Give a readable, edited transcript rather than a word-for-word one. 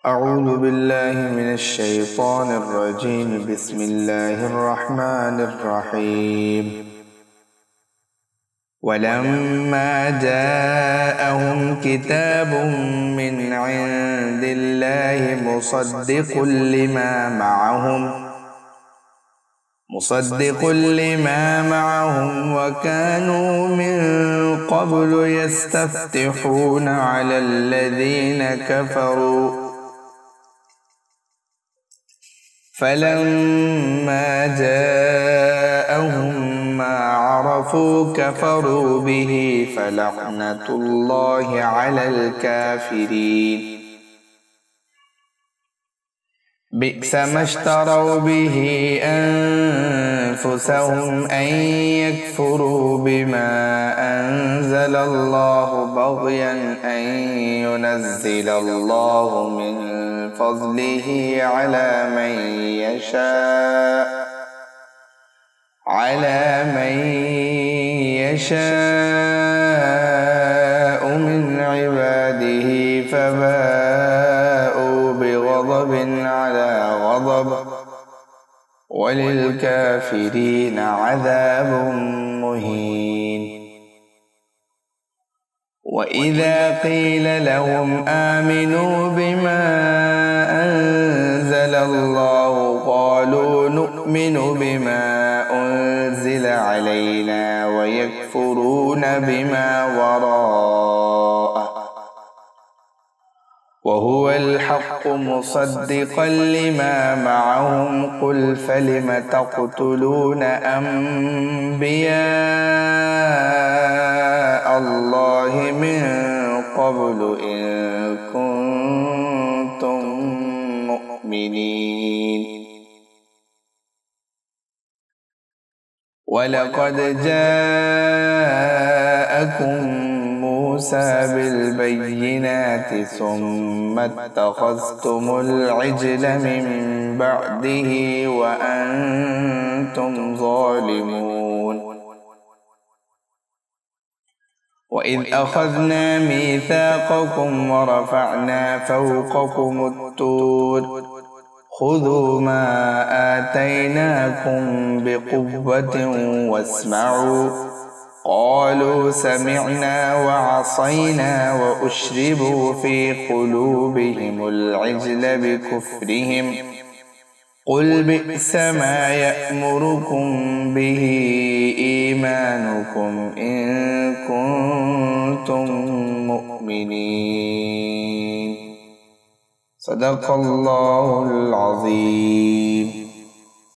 أعوذ بالله من الشيطان الرجيم. بسم الله الرحمن الرحيم. ولما جاءهم كتاب من عند الله مصدق لما معهم وكانوا من قبل يستفتحون على الذين كفروا فلما جاءهم ما عرفوا كفروا به فلعنة الله على الكافرين. بئس ما اشتروا به أنفسهم أن يكفروا بما أنزل الله بغيا أن ينزل الله من فضله على من يشاء من عباده فباءوا بغضب على غضب وللكافرين عذاب مهين. وإذا قيل لهم آمنوا بما أنزل الله قالوا نؤمن بما أنزل علينا ويكفرون بما وراءه وهو الحق مصدقا لما معهم قل فلم تقتلون أنبياء الله من قبل إن كنتم مؤمنين. ولقد جاءكم موسى بالبينات ثم اتخذتم العجل من بعده وأنتم ظالمون. وإذ أخذنا ميثاقكم ورفعنا فوقكم الطور خذوا ما آتيناكم بقوة واسمعوا قالوا سمعنا وعصينا وأشربوا في قلوبهم العجل بكفرهم قل بئس ما يأمركم به إيمانكم إن كنتم مؤمنين. صدق الله العظيم.